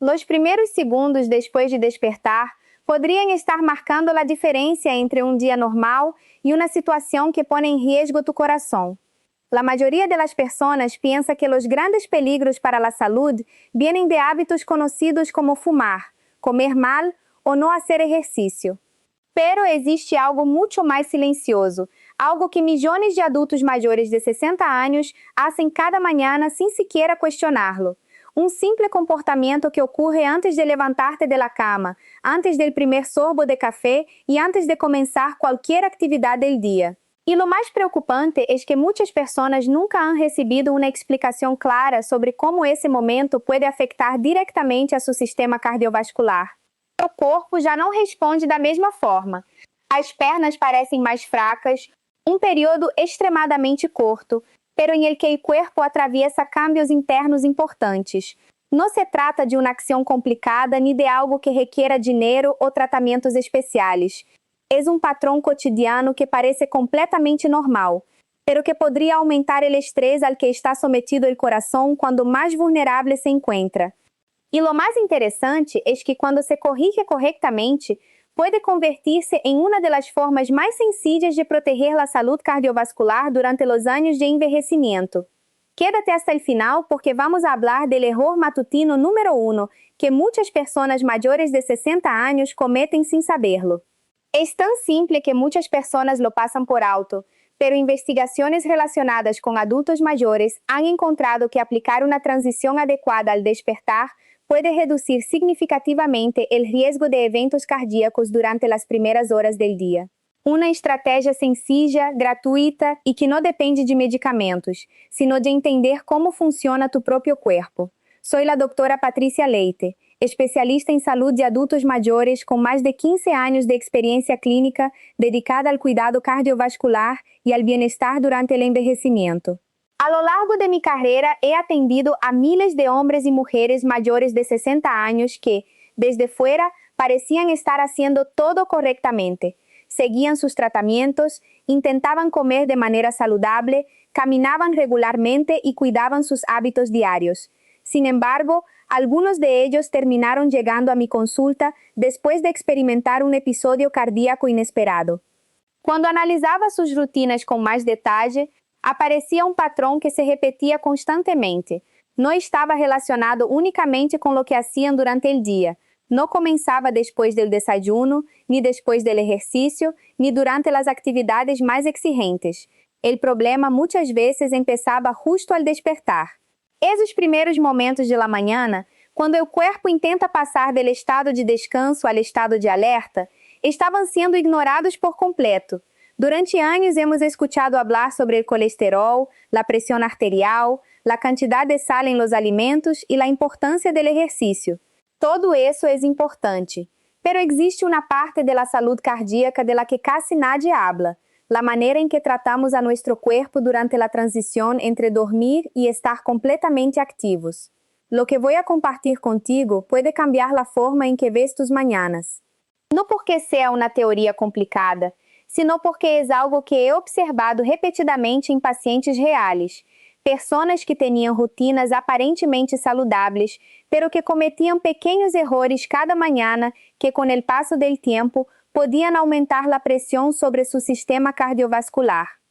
Los primeros segundos después de despertar podrían estar marcando la diferencia entre un día normal y una situación que pone en riesgo tu corazón. La mayoría de las personas piensa que los grandes peligros para la salud vienen de hábitos conocidos como fumar, comer mal o no hacer ejercicio. Pero existe algo mucho más silencioso, algo que millones de adultos mayores de 60 años hacen cada mañana sin siquiera cuestionarlo. Un simple comportamiento que ocurre antes de levantarte de la cama, antes del primer sorbo de café y antes de comenzar cualquier actividad del día. E lo mais preocupante é que muitas pessoas nunca han recebido uma explicação clara sobre como esse momento pode afetar diretamente a seu sistema cardiovascular. O corpo já não responde da mesma forma. As pernas parecem mais fracas, um período extremadamente curto, pero em el que o corpo atraviesa cambios internos importantes. Não se trata de uma ação complicada nem de algo que requiera dinheiro ou tratamentos especiais. É um patrão cotidiano que parece completamente normal, pero que podría aumentar el estrés al que está sometido el corazón cuando más vulnerable se encuentra. E lo más interesante es que cuando se corrige correctamente, puede convertir-se en una de las formas más sencillas de proteger la salud cardiovascular durante los años de envejecimiento. Quédate hasta el final porque vamos a hablar del error matutino número 1 que muchas personas mayores de 60 años cometen sin saberlo. Es tan simple que muchas personas lo pasan por alto, pero investigaciones relacionadas con adultos mayores han encontrado que aplicar una transición adecuada al despertar puede reducir significativamente el riesgo de eventos cardíacos durante las primeras horas del día. Una estratégia sencilla, gratuita e que não depende de medicamentos, sino de entender como funciona tu próprio corpo. Soy la doctora Patricia Leite, especialista em saúde de adultos mayores com mais de 15 anos de experiência clínica dedicada ao cuidado cardiovascular e ao bem-estar durante o envelhecimento. A lo largo de minha carreira, he atendido a miles de homens e mulheres maiores de 60 anos que, desde fuera, pareciam estar haciendo todo correctamente. Seguían sus tratamientos, intentaban comer de manera saludable, caminaban regularmente y cuidaban sus hábitos diarios. Sin embargo, algunos de ellos terminaron llegando a mi consulta después de experimentar un episodio cardíaco inesperado. Cuando analizaba sus rutinas con más detalle, aparecía un patrón que se repetía constantemente. No estaba relacionado únicamente con lo que hacían durante el día. No comenzaba después del desayuno, ni después del ejercicio, ni durante las actividades más exigentes. El problema muchas veces empezaba justo al despertar. Esos primeiros momentos de la mañana, quando o corpo intenta passar do estado de descanso ao estado de alerta, estavam sendo ignorados por completo. Durante anos hemos escuchado hablar sobre o colesterol, a pressão arterial, a quantidade de sal em los alimentos e a importância do exercício. Todo isso é importante, pero existe uma parte da saúde cardíaca de la que casi nadie habla. La manera en que tratamos a nuestro cuerpo durante la transición entre dormir y estar completamente activos. Lo que voy a compartir contigo puede cambiar la forma en que ves tus mañanas. No porque sea una teoría complicada, sino porque es algo que he observado repetidamente en pacientes reales. Personas que tenían rutinas aparentemente saludables, pero que cometían pequeños errores cada mañana que con el paso del tiempo podían aumentar a pressão sobre seu sistema cardiovascular.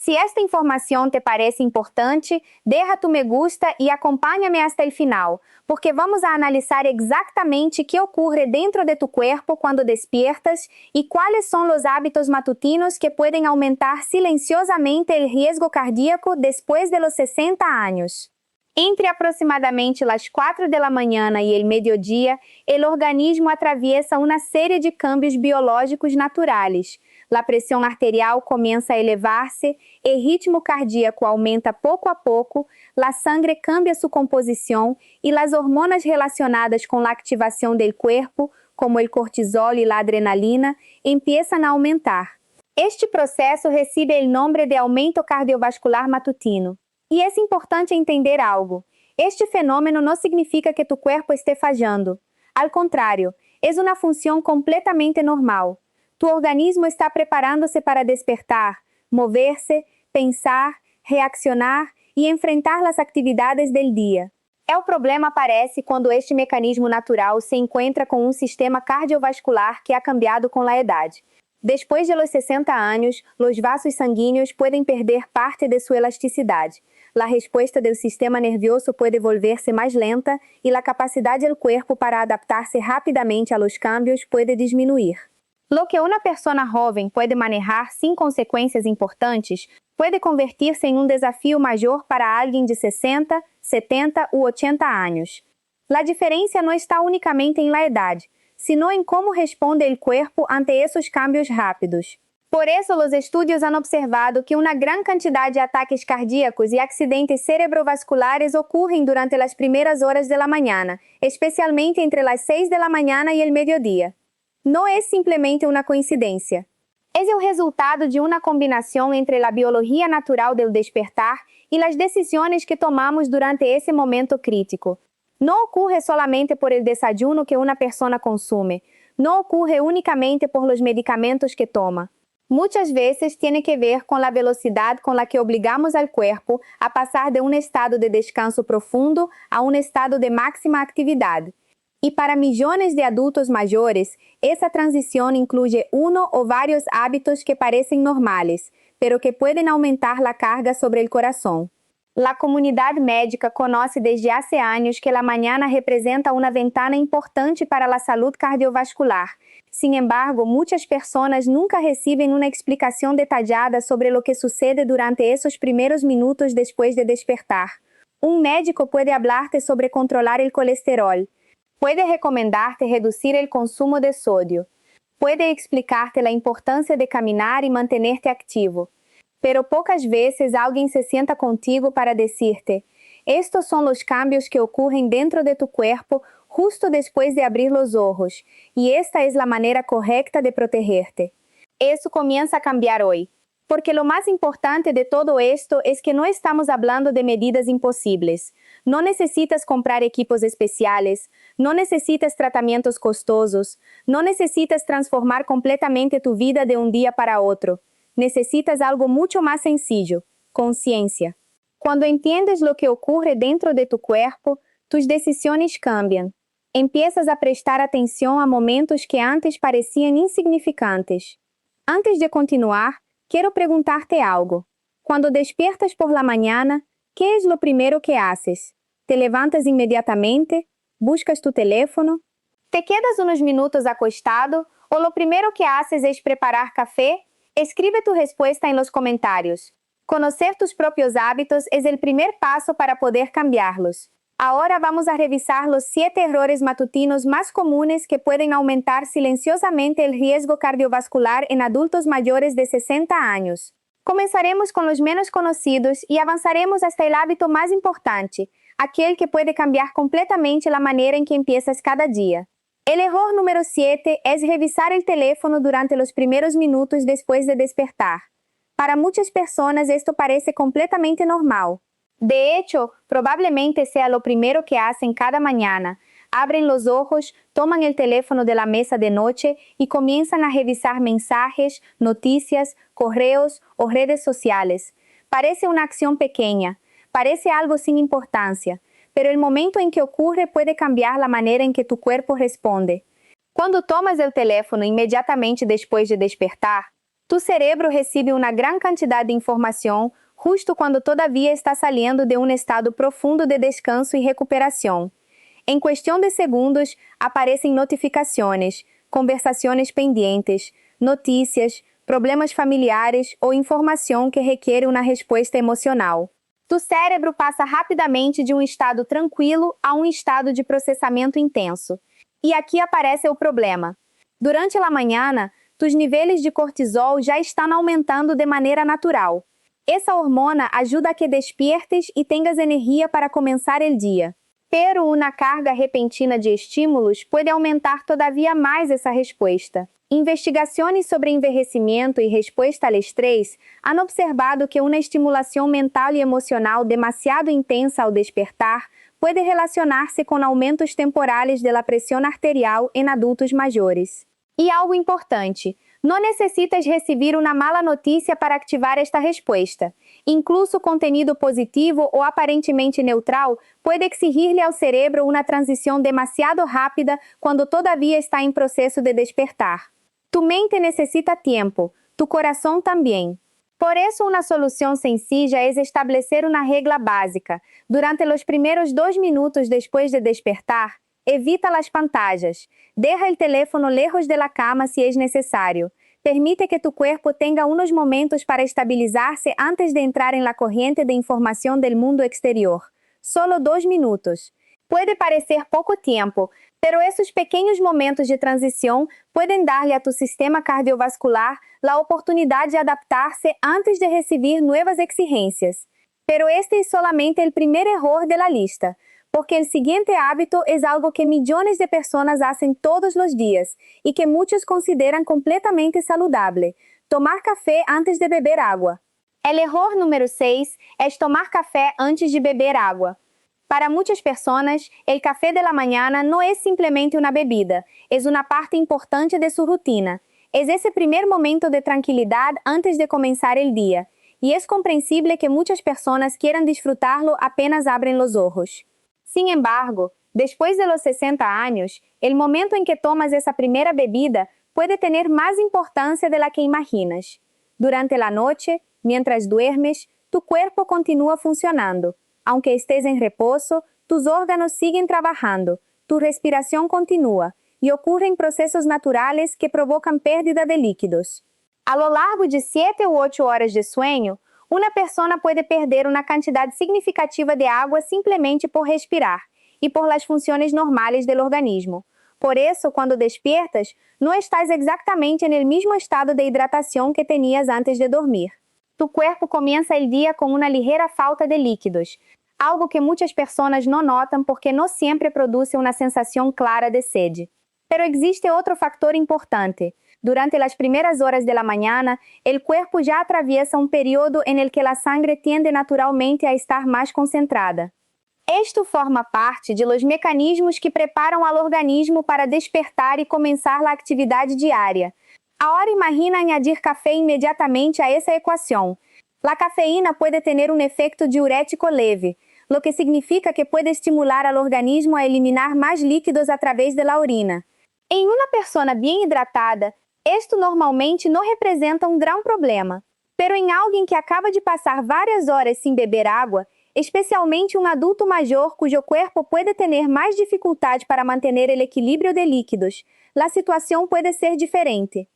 Se esta informação te parece importante, deja tu me gusta e acompanha-me hasta el final, porque vamos a analisar exatamente o que ocorre dentro de tu cuerpo quando despiertas e quais são os hábitos matutinos que podem aumentar silenciosamente o risco cardíaco depois de los 60 anos. Entre aproximadamente as 4 da manhã e o meio-dia, o organismo atraviesa uma série de cambios biológicos naturais. A pressão arterial começa a elevar-se, o ritmo cardíaco aumenta pouco a pouco, a sangre cambia sua composição e as hormonas relacionadas com a ativação do corpo, como o cortisol e a adrenalina, começam a aumentar. Este processo recebe o nome de aumento cardiovascular matutino. E é importante entender algo. Este fenômeno não significa que tu corpo esté fallando. Al contrário, é uma função completamente normal. Tu organismo está preparando-se para despertar, mover-se, pensar, reaccionar e enfrentar as atividades del dia. O problema aparece quando este mecanismo natural se encontra com um sistema cardiovascular que ha cambiado com a idade. Depois de los 60 anos, os vasos sanguíneos podem perder parte de sua elasticidade. A resposta do sistema nervioso pode volver-se mais lenta e a capacidade do corpo para adaptar-se rapidamente a los cambios pode diminuir. Lo que uma pessoa jovem pode manejar sem consequências importantes pode convertir-se em um desafio maior para alguém de 60, 70 ou 80 anos. A diferença não está unicamente em la idade, sino em como responde o corpo ante esses cambios rápidos. Por isso, os estudos han observado que uma grande quantidade de ataques cardíacos e acidentes cerebrovasculares ocorrem durante as primeiras horas da manhã, especialmente entre as 6 da manhã e o meio-dia. Não é simplesmente uma coincidência. É o resultado de uma combinação entre a biologia natural do despertar e as decisões que tomamos durante esse momento crítico. Não ocorre solamente por el desayuno que uma pessoa consume. Não ocorre unicamente por los medicamentos que toma. Muitas vezes tem que ver com a velocidade com a que obligamos ao corpo a passar de um estado de descanso profundo a um estado de máxima atividade. E para milhões de adultos maiores, essa transição inclui ou vários hábitos que parecem normais, pero que podem aumentar a carga sobre o coração. A comunidade médica conhece desde há anos que a manhã representa uma ventana importante para a saúde cardiovascular. Sin embargo, muitas pessoas nunca recebem uma explicação detalhada sobre o que sucede durante esses primeiros minutos depois de despertar. Um médico pode falar-te sobre controlar o colesterol. Pode recomendar-te reduzir o consumo de sódio. Pode explicar-te a importância de caminhar e manter-te ativo. Pero poucas vezes alguém se senta contigo para dizer-te: estes são os cambios que ocorrem dentro de tu corpo justo depois de abrir os olhos, e esta é a maneira correta de proteger-te. Isso começa a cambiar hoje. Porque lo mais importante de todo esto es que no estamos hablando de medidas imposibles. No necesitas comprar equipos especiales, no necesitas tratamientos costosos, no necesitas transformar completamente tu vida de un día para otro. Necesitas algo mucho más sencillo, conciencia. Cuando entiendes lo que ocurre dentro de tu cuerpo, tus decisiones cambian. Empiezas a prestar atención a momentos que antes parecían insignificantes. Antes de continuar, quiero preguntarte algo. Cuando despiertas por la mañana, ¿qué es lo primero que haces? ¿Te levantas inmediatamente? ¿Buscas tu teléfono? ¿Te quedas unos minutos acostado? ¿O lo primero que haces es preparar café? Escribe tu respuesta en los comentarios. Conocer tus propios hábitos es el primer paso para poder cambiarlos. Ahora vamos a revisar los 7 errores matutinos más comunes que pueden aumentar silenciosamente el riesgo cardiovascular en adultos mayores de 60 años. Comenzaremos con los menos conocidos y avanzaremos hasta el hábito más importante, aquel que puede cambiar completamente la manera en que empiezas cada día. El error número 7 es revisar el teléfono durante los primeros minutos después de despertar. Para muchas personas esto parece completamente normal. De hecho, probablemente sea lo primero que hacen cada mañana. Abren los ojos, toman el teléfono de la mesa de noche y comienzan a revisar mensajes, noticias, correos o redes sociales. Parece una acción pequeña, parece algo sin importancia, pero el momento en que ocurre puede cambiar la manera en que tu cuerpo responde. Cuando tomas el teléfono inmediatamente después de despertar, tu cerebro recibe una gran cantidad de información justo quando todavia está saliendo de um estado profundo de descanso e recuperação. Em questão de segundos, aparecem notificações, conversações pendientes, notícias, problemas familiares ou informação que requer uma resposta emocional. Tu cérebro passa rapidamente de um estado tranquilo a um estado de processamento intenso. E aqui aparece o problema. Durante a manhã, tus níveis de cortisol já estão aumentando de maneira natural. Essa hormona ajuda a que despiertes e tenhas energia para começar o dia. Pero uma carga repentina de estímulos pode aumentar todavia mais essa resposta. Investigações sobre envelhecimento e resposta ao estresse han observado que uma estimulação mental e emocional demasiado intensa ao despertar pode relacionar-se com aumentos temporais da pressão arterial em adultos maiores. E algo importante, não necessitas receber uma mala notícia para ativar esta resposta. Incluso contenido positivo o aparentemente neutral pode exigir-lhe ao cerebro uma transição demasiado rápida quando todavia está em processo de despertar. Tu mente necessita tempo, tu coração também. Por isso, uma solução sencilla é estabelecer uma regra básica. Durante os primeiros 2 minutos depois de despertar, evita as pantallas. Deja o teléfono lejos de la cama se é necessário. Permite que tu cuerpo tenga unos momentos para estabilizar-se antes de entrar en la corriente de información del mundo exterior. Solo 2 minutos. Puede parecer pouco tempo, pero esses pequenos momentos de transição podem dar-lhe a tu sistema cardiovascular a oportunidade de adaptar-se antes de receber novas exigências. Pero este é solamente o primeiro erro de la lista, porque o seguinte hábito é algo que milhões de pessoas fazem todos os dias e que muitos consideram completamente saludável: tomar café antes de beber água. O erro número 6 é tomar café antes de beber água. Para muitas pessoas, o café de la mañana não é simplesmente uma bebida, é uma parte importante de sua rotina. É esse primeiro momento de tranquilidade antes de começar o dia, e é compreensível que muitas pessoas queiram disfrutarlo apenas abrem os olhos. Sin embargo, después de los 60 años, el momento en que tomas esa primera bebida puede tener más importancia de la que imaginas. Durante la noche, mientras duermes, tu cuerpo continúa funcionando. Aunque estés en reposo, tus órganos siguen trabajando, tu respiración continúa y ocurren procesos naturales que provocan pérdida de líquidos. A lo largo de 7 u 8 horas de sueño, uma pessoa pode perder uma quantidade significativa de água simplesmente por respirar e por las funções normais do organismo. Por isso, quando despiertas, não estás exatamente no mesmo estado de hidratação que tenías antes de dormir. Tu corpo começa o dia com uma ligeira falta de líquidos, algo que muitas pessoas não notam porque não sempre produz uma sensação clara de sede. Pero existe outro fator importante. Durante as primeiras horas da manhã, o corpo já atraviesa um período em que a sangre tende naturalmente a estar mais concentrada. Isto forma parte de los mecanismos que preparam ao organismo para despertar e começar a atividade diária. Agora imagina añadir café imediatamente a essa equação. A cafeína pode ter um efeito diurético leve, lo que significa que pode estimular ao organismo a eliminar mais líquidos através da urina. Em uma pessoa bem hidratada, isto normalmente não representa um grande problema, pero em alguém que acaba de passar várias horas sem beber água, especialmente um adulto maior cujo corpo pode ter mais dificuldade para manter o equilíbrio de líquidos, a situação pode ser diferente.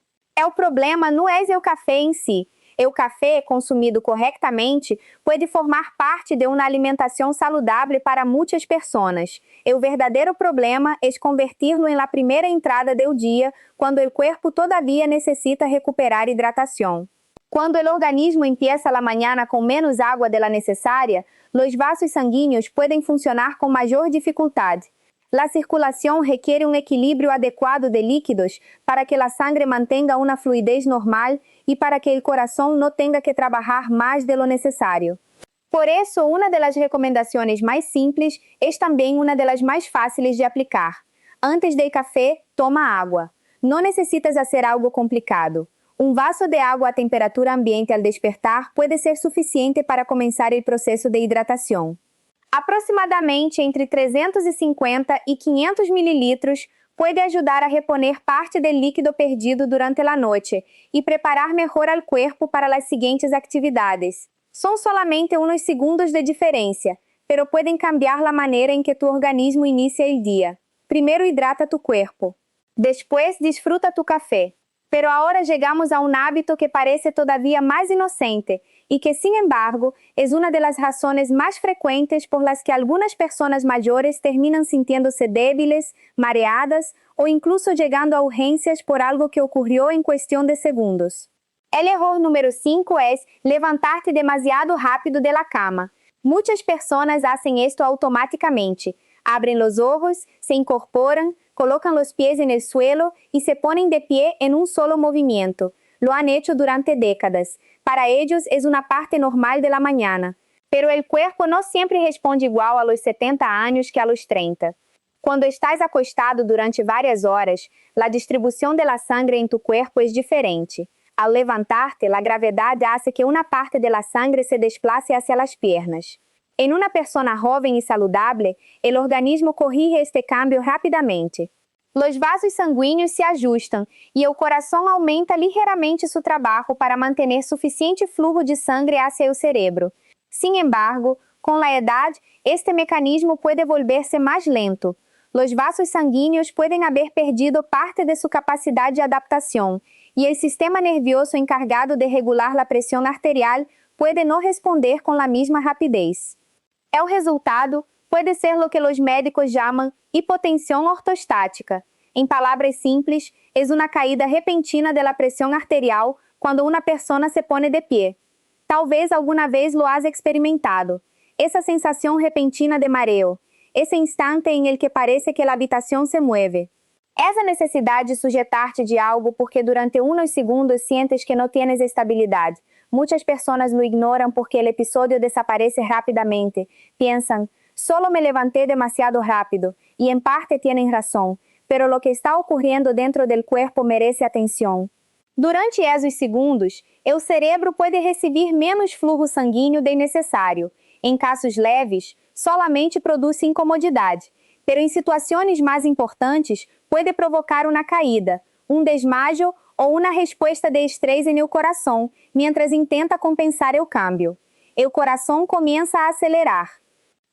O problema não é o café em si. O café, consumido corretamente, pode formar parte de uma alimentação saudável para muitas pessoas. O verdadeiro problema é convertir-lo em la primeira entrada do dia, quando o corpo todavia necessita recuperar hidratação. Quando o organismo empieza a manhã com menos água de la necessária, os vasos sanguíneos podem funcionar com maior dificuldade. A circulação requer um equilíbrio adequado de líquidos para que a sangre mantenha uma fluidez normal e para que o coração não tenha que trabalhar mais de lo necessário. Por isso, uma das recomendações mais simples é também uma das mais fáceis de aplicar. Antes do café, toma água. Não necessitas fazer algo complicado. Um vaso de água a temperatura ambiente ao despertar pode ser suficiente para começar o processo de hidratação. Aproximadamente entre 350 e 500 mililitros pode ajudar a reponer parte do líquido perdido durante a noite e preparar melhor ao corpo para as seguintes atividades. São solamente uns segundos de diferença, pero podem cambiar a maneira em que tu organismo inicia o dia. Primeiro hidrata tu corpo. Depois disfruta tu café. Pero agora chegamos a um hábito que parece todavia mais inocente e que, sin embargo, é uma das razões mais frequentes por las que algumas pessoas maiores terminam sintiendo-se débiles, mareadas ou incluso chegando a urgências por algo que ocorreu em questão de segundos. O erro número 5 é levantar-te demasiado rápido de la cama. Muitas pessoas fazem isto automaticamente. Abrem os olhos, se incorporam, colocam os pés en el suelo y se ponen de pie en un solo movimiento. Lo han hecho durante décadas. Para ellos es una parte normal de la mañana. Pero el cuerpo no siempre responde igual a los 70 años que a los 30. Cuando estás acostado durante varias horas, la distribución de la sangre en tu cuerpo es diferente. Al levantarte, la gravedad hace que una parte de la sangre se desplace hacia las piernas. En una persona joven y saludable, el organismo corrige este cambio rápidamente. Los vasos sanguíneos se ajustam e el coração aumenta ligeiramente su trabajo para mantener suficiente flujo de sangre hacia el cerebro. Sin embargo, con la edad, este mecanismo puede volverse más lento. Los vasos sanguíneos pueden haber perdido parte de su capacidad de adaptación y el sistema nervioso encargado de regular la presión arterial puede no responder con la misma rapidez. El resultado puede ser lo que los médicos llaman hipotensión ortostática. En palabras simples, es una caída repentina de la presión arterial cuando una persona se pone de pie. Talvez alguna vez lo has experimentado. Esa sensación repentina de mareo, ese instante en el que parece que la habitación se mueve. Esa necesidad de sujetarte de algo porque durante unos segundos sientes que no tienes estabilidad. Muchas personas lo ignoran porque el episodio desaparece rápidamente. Piensan, solo me levanté demasiado rápido, y en parte tienen razón, pero lo que está ocurriendo dentro del cuerpo merece atención. Durante esos segundos, el cerebro puede recibir menos flujo sanguíneo do necessário. Em casos leves, solamente produz incomodidade, pero em situações mais importantes, pode provocar uma caída, desmayo ou uma resposta de estresse no coração, mientras intenta compensar o cambio. O coração começa a acelerar.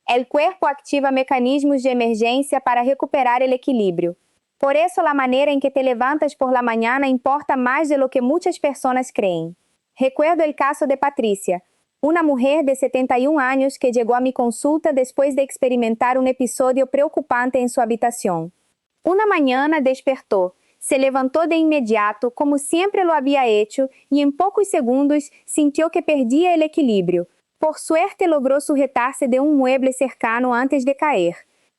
O corpo ativa mecanismos de emergência para recuperar o equilíbrio. Por eso la manera en que te levantas por la mañana importa más de lo que muchas personas creen. Recuerdo el caso de Patricia, una mujer de 71 años que llegó a mi consulta después de experimentar un episodio preocupante en su habitación. Una mañana despertó, se levantó de inmediato como siempre lo había hecho y en pocos segundos sintió que perdía el equilibrio. Por suerte logró sujetarse de un mueble cercano antes de caer.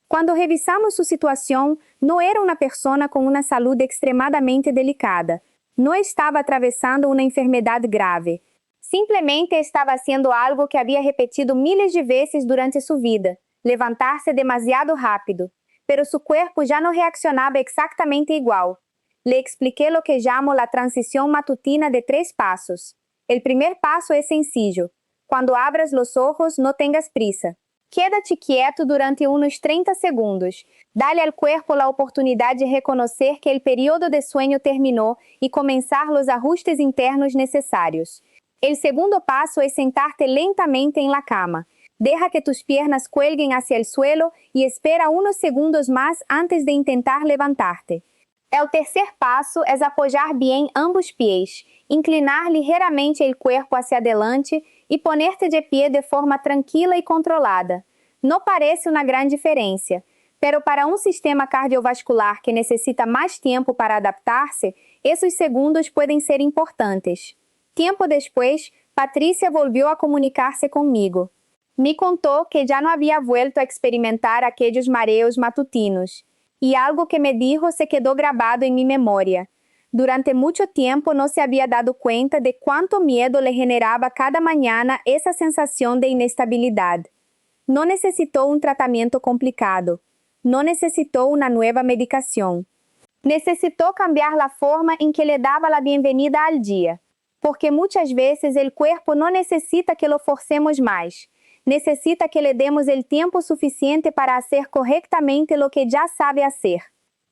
Quando revisamos sua situação, não era uma pessoa com uma saúde extremadamente delicada. Não estava atravessando uma enfermidade grave. Simplesmente estava haciendo algo que havia repetido miles de vezes durante sua vida, levantar-se demasiado rápido. Pero su cuerpo já não reaccionava exactamente igual. Le expliqué lo que llamo la transición matutina de 3 pasos. El primer paso es sencillo. Cuando abras los ojos, no tengas prisa. Quédate quieto durante unos 30 segundos. Dale al cuerpo la oportunidad de reconocer que el periodo de sueño terminó y comenzar los ajustes internos necesarios. El segundo paso es sentarte lentamente en la cama. Deja que tus piernas cuelguen hacia el suelo y espera unos segundos más antes de intentar levantarte. El tercer paso es apoyar bien ambos pies, inclinar ligeramente el cuerpo hacia adelante e ponerte de pie de forma tranquila e controlada. Não parece uma grande diferença, pero para um sistema cardiovascular que necessita mais tempo para adaptar-se, esses segundos podem ser importantes. Tempo depois, Patricia volvió a comunicar-se comigo. Me contou que já não havia vuelto a experimentar aqueles mareos matutinos, e algo que me dijo se quedou gravado em minha memória. Durante muito tempo não se havia dado conta de quanto medo le generava cada manhã essa sensação de inestabilidade. Não necessitou um tratamento complicado. Não necessitou uma nova medicação. Necessitou cambiar a forma em que le dava a bem-vinda ao dia. Porque muitas vezes o corpo não necessita que lo forcemos mais. Necessita que le demos o tempo suficiente para fazer correctamente lo que já sabe hacer.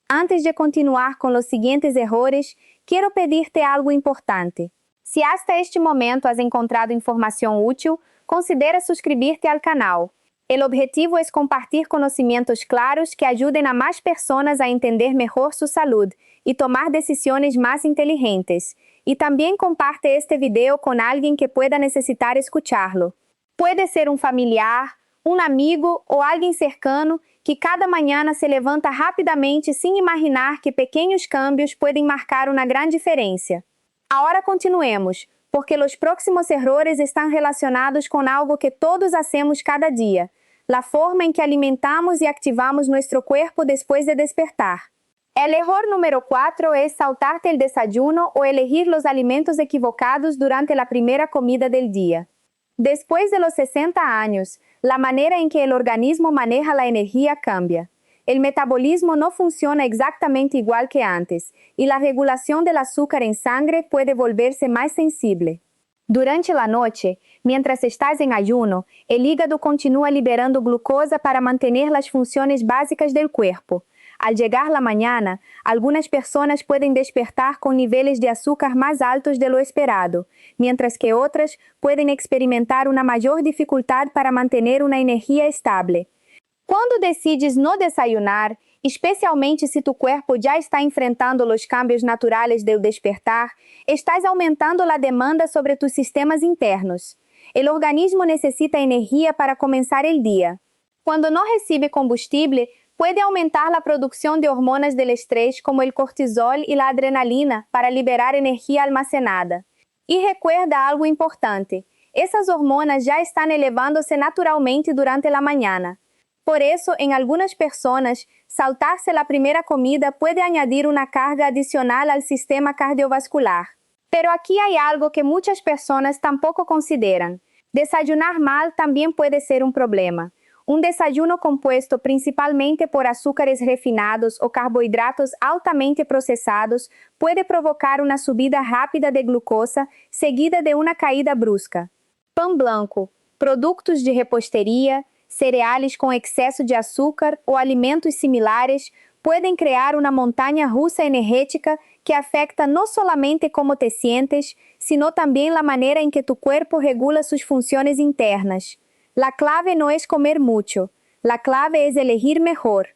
Antes de continuar com os seguintes errores, quero pedir-te algo importante. Se hasta este momento has encontrado informação útil, considera suscribir-te ao canal. O objetivo é compartilhar conhecimentos claros que ajudem a mais pessoas a entender melhor sua saúde e tomar decisões mais inteligentes. E também comparte este video com alguém que pueda necessitar escucharlo. Pode ser um familiar, um amigo ou alguém cercano que cada manhã se levanta rapidamente sem imaginar que pequenos cambios podem marcar uma grande diferença. Agora continuemos, porque os próximos errores estão relacionados com algo que todos hacemos cada dia, a forma em que alimentamos e ativamos nosso corpo depois de despertar. O erro número 4 é saltarte el desayuno ou elegir os alimentos equivocados durante a primeira comida del dia. Después de los 60 años, la manera en que el organismo maneja la energía cambia. el metabolismo no funciona exactamente igual que antes, y la regulación del azúcar en sangre puede volverse más sensible. Durante la noche, mientras estás en ayuno, el hígado continúa liberando glucosa para mantener las funciones básicas del cuerpo. Al llegar la mañana, algunas personas pueden despertar con niveles de azúcar más altos de lo esperado, mientras que otras pueden experimentar una mayor dificultad para mantener una energía estable. Quando decides no desayunar, especialmente se tu cuerpo já está enfrentando os cambios naturais do despertar, estás aumentando a demanda sobre tus sistemas internos. O organismo necessita energia para começar o dia. Quando não recebe combustível, pode aumentar a produção de hormonas do estresse como o cortisol e a adrenalina para liberar energia almacenada. E recuerda algo importante, essas hormonas já estão elevando-se naturalmente durante a manhã. Por isso, em algumas pessoas, saltar-se a primeira comida pode añadir uma carga adicional ao sistema cardiovascular. Pero aqui há algo que muitas pessoas tampouco consideram. Desayunar mal também pode ser um problema. Um desayuno compuesto principalmente por açúcares refinados ou carboidratos altamente processados pode provocar uma subida rápida de glucosa, seguida de uma caída brusca. Pão branco, produtos de reposteria, cereais com excesso de açúcar ou alimentos similares podem criar uma montanha russa energética que afecta não somente como te sientes, sino também a maneira em que tu cuerpo regula suas funções internas. La clave no es comer mucho, la clave es elegir mejor.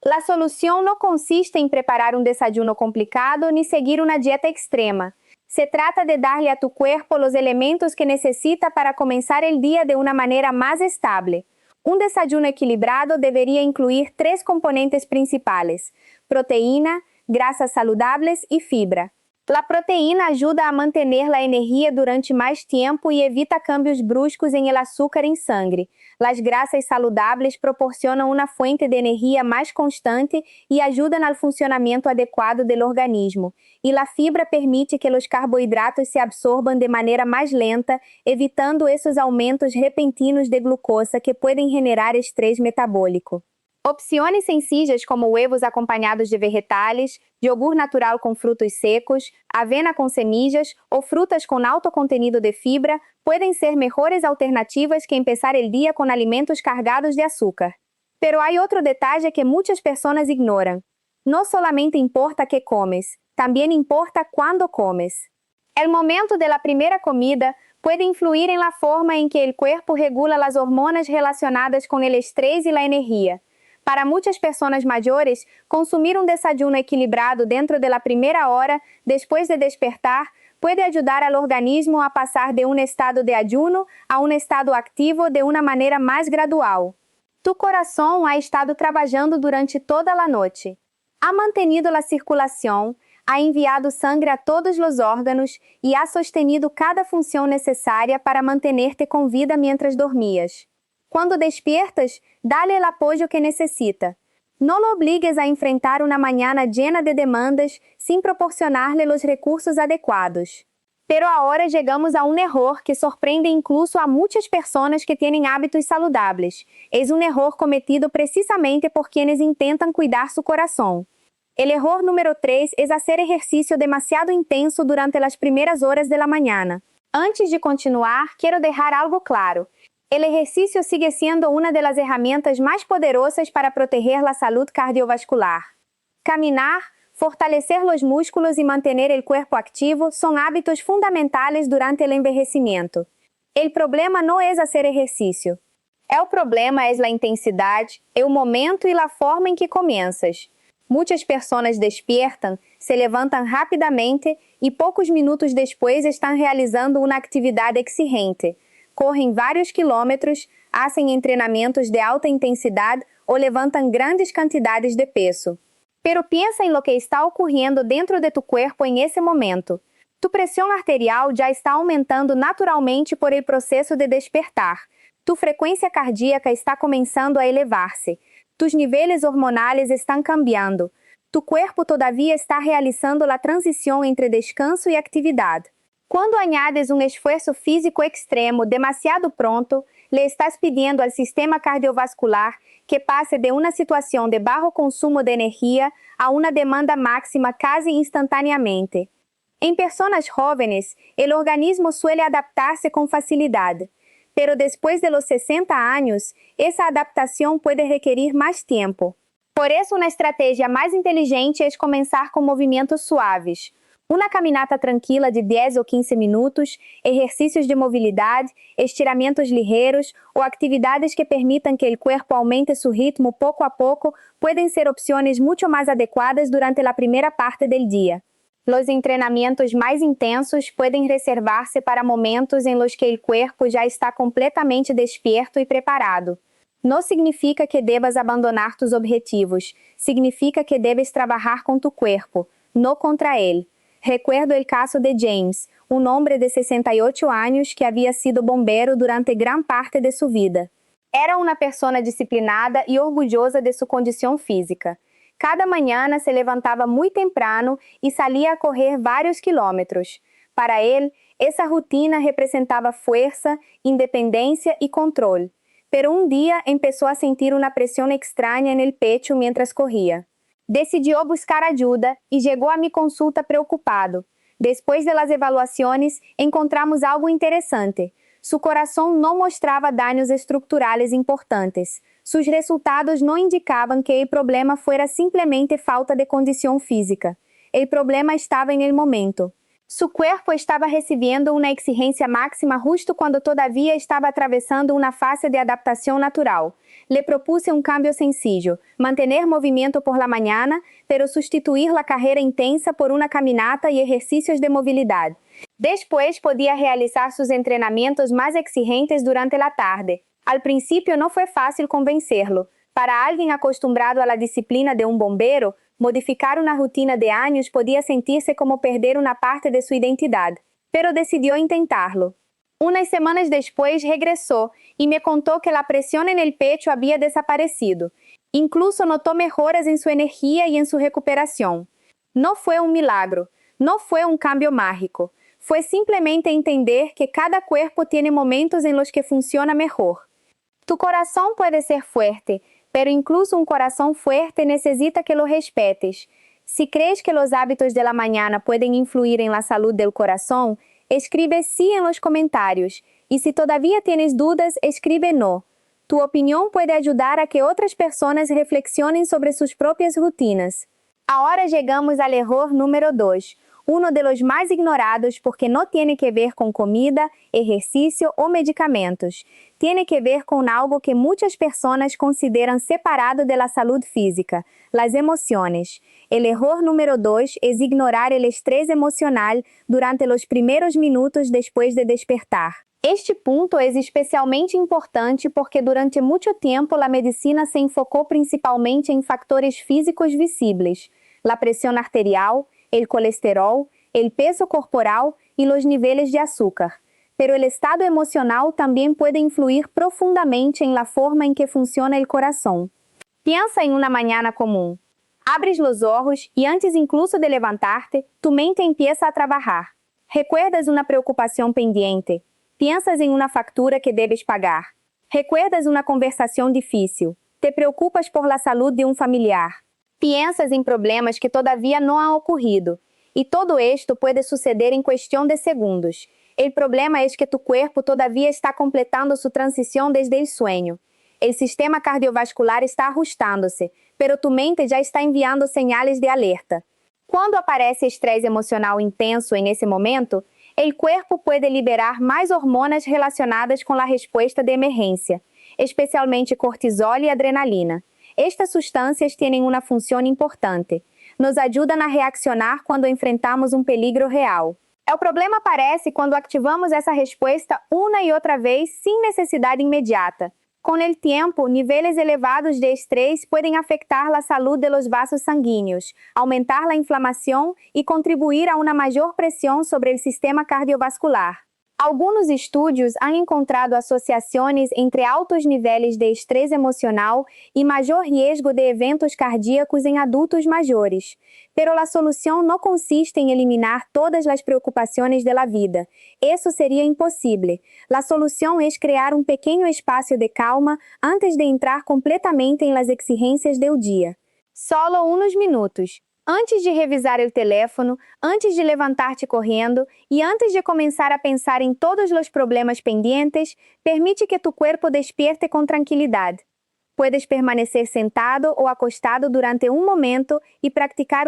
La solución no consiste en preparar un desayuno complicado ni seguir una dieta extrema. Se trata de darle a tu cuerpo los elementos que necesita para comenzar el día de una manera más estable. Un desayuno equilibrado debería incluir 3 componentes principales: proteína, grasas saludables y fibra. La proteína ajuda a manter a energia durante mais tempo e evita cambios bruscos em el açúcar em sangue. Las grasas saludables proporcionam uma fuente de energia mais constante e ajudam ao funcionamento adequado do organismo. E la fibra permite que os carboidratos se absorvam de maneira mais lenta, evitando esses aumentos repentinos de glucosa que podem generar estresse metabólico. Opções sencillas como huevos acompanhados de vegetales, yogur natural com frutos secos, avena com semillas ou frutas com alto contenido de fibra podem ser melhores alternativas que empezar el día com alimentos cargados de açúcar. Pero hay outro detalle que muitas pessoas ignoram. No solamente importa que comes, também importa quando comes. El momento de la primera comida pode influir en la forma en que el cuerpo regula las hormonas relacionadas con el estrés y la energía. Para muitas pessoas maiores, consumir um desayuno equilibrado dentro da primeira hora, depois de despertar, pode ajudar ao organismo a passar de um estado de ayuno a um estado ativo de uma maneira mais gradual. Tu coração ha estado trabalhando durante toda a noite. Ha mantenido a circulação, ha enviado sangue a todos os órgãos e ha sostenido cada função necessária para manter-te com vida mientras dormias. Quando despiertas, dá-lhe o apoio que necessita. Não lo obligues a enfrentar uma manhã llena de demandas sem proporcionar-lhe os recursos adequados. Pero agora chegamos a um erro que surpreende incluso a muitas pessoas que têm hábitos saludables. É um erro cometido precisamente por quienes intentam cuidar seu coração. El error número 3 é hacer ejercicio demasiado intenso durante as primeiras horas da manhã. Antes de continuar, quero deixar algo claro. El ejercicio sigue siendo una de las herramientas más poderosas para proteger la salud cardiovascular. Caminar, fortalecer los músculos y mantener el cuerpo activo son hábitos fundamentales durante el envejecimiento. El problema no es hacer ejercicio. El problema es la intensidade, el momento y la forma en que comienzas. Muitas pessoas despiertam, se levantam rapidamente e poucos minutos depois estão realizando uma atividade exigente. Correm vários quilômetros, hacen treinamentos de alta intensidade ou levantam grandes quantidades de peso. Pero piensa em lo que está ocorrendo dentro de tu cuerpo em esse momento. Tu pressão arterial já está aumentando naturalmente por el processo de despertar. Tu frequência cardíaca está começando a elevar-se. Tus níveis hormonais estão cambiando. Tu cuerpo todavia está realizando a transição entre descanso e atividade. Quando añades um esforço físico extremo demasiado pronto, le estás pidiendo al sistema cardiovascular que pase de una situación de bajo consumo de energía a una demanda máxima casi instantáneamente. En personas jóvenes, el organismo suele adaptarse con facilidad, pero después de los 60 años, esa adaptación puede requerir más tiempo. Por eso, una estrategia más inteligente es comenzar con movimientos suaves. Una caminata tranquila de 10 ou 15 minutos, exercícios de movilidade, estiramientos ligeiros ou actividades que permitam que o corpo aumente seu ritmo pouco a pouco podem ser opções muito mais adequadas durante a primeira parte do dia. Os entrenamentos mais intensos podem reservar-se para momentos em los que o corpo já está completamente despierto e preparado. Não significa que debas abandonar tus objetivos, significa que debes trabalhar com tu corpo, não contra ele. Recuerdo el caso de James, um homem de 68 anos que havia sido bombeiro durante gran parte de sua vida. Era uma pessoa disciplinada e orgulhosa de sua condição física. Cada manhã se levantava muito temprano e saía a correr vários quilômetros. Para ele, essa rotina representava força, independência e controle. Pero um dia começou a sentir uma pressão extraña no pecho mientras corria. Decidiu buscar ajuda e chegou a minha consulta preocupado. Depois das evaluações, encontramos algo interessante. Seu coração não mostrava danos estruturais importantes. Seus resultados não indicavam que o problema fora simplesmente falta de condição física. O problema estava no momento. Seu corpo estava recebendo uma exigência máxima justo quando todavia estava atravessando uma fase de adaptação natural. Le propuse um cambio sencillo, mantener movimento por la mañana, pero sustituir la carreira intensa por una caminata e exercícios de movilidade. Depois podia realizar seus entrenamentos mais exigentes durante a tarde. Al princípio não foi fácil convencê-lo. Para alguém acostumbrado à disciplina de um bombeiro, modificar uma rotina de anos podia sentir-se como perder uma parte de sua identidade. Pero decidiu intentar-lo. Unas semanas depois, regressou e me contou que a pressão en el pecho havia desaparecido. Incluso notou melhoras em sua energia e em sua recuperação. Não foi um milagro, não foi um cambio mágico. Foi simplesmente entender que cada corpo tem momentos em los que funciona melhor. Tu coração pode ser fuerte, pero incluso um coração fuerte necessita que lo respetes. Si crees que los hábitos de la mañana pueden influir en la salud del corazón, escribe sí en los comentarios. Y si todavía tienes dudas, escribe no. Tu opinión puede ayudar a que otras personas reflexionen sobre sus propias rutinas. Ahora llegamos al error número 2, uno de los más ignorados porque no tiene que ver con comida, ejercicio o medicamentos. Tiene que ver con algo que muchas personas consideran separado de la salud física, las emociones. El error número 2 es ignorar el estrés emocional durante los primeros minutos después de despertar. Este ponto é especialmente importante porque durante muito tempo a medicina se enfocou principalmente em fatores físicos visíveis, a pressão arterial, o colesterol, o peso corporal e os níveis de açúcar. Pero o estado emocional também pode influir profundamente em la forma em que funciona o coração. Piensa em uma manhã comum. Abres los ojos e antes incluso de levantarte, tu mente empieza a trabalhar. Recuerdas uma preocupação pendiente. Piensas em uma factura que debes pagar. Recuerdas uma conversação difícil. Te preocupas por la salud de um familiar. Piensas em problemas que todavia não han ocorrido. E todo esto pode suceder em questão de segundos. O problema é que tu corpo todavia está completando sua transição desde o sueño. O sistema cardiovascular está ajustando-se, pero tu mente já está enviando señales de alerta. Quando aparece estresse emocional intenso nesse momento, o corpo pode liberar mais hormonas relacionadas com a resposta de emergência, especialmente cortisol e adrenalina. Estas substâncias têm uma função importante. Nos ajudam a reaccionar quando enfrentamos um peligro real. O problema aparece quando ativamos essa resposta uma e outra vez sem necessidade imediata. Com o tempo, níveis elevados de estresse podem afetar a saúde de los vasos sanguíneos, aumentar a inflamação e contribuir a uma maior pressão sobre o sistema cardiovascular. Algunos estudios han encontrado asociaciones entre altos niveles de estrés emocional y mayor riesgo de eventos cardíacos en adultos mayores. Pero la solución no consiste en eliminar todas las preocupaciones de la vida. Eso sería imposible. La solución es crear un pequeño espacio de calma antes de entrar completamente en las exigencias del día. Solo unos minutos. Antes de revisar o teléfono, antes de levantar-te correndo e antes de começar a pensar em todos os problemas pendientes, permite que tu cuerpo despierte com tranquilidade. Puedes permanecer sentado ou acostado durante um momento e practicar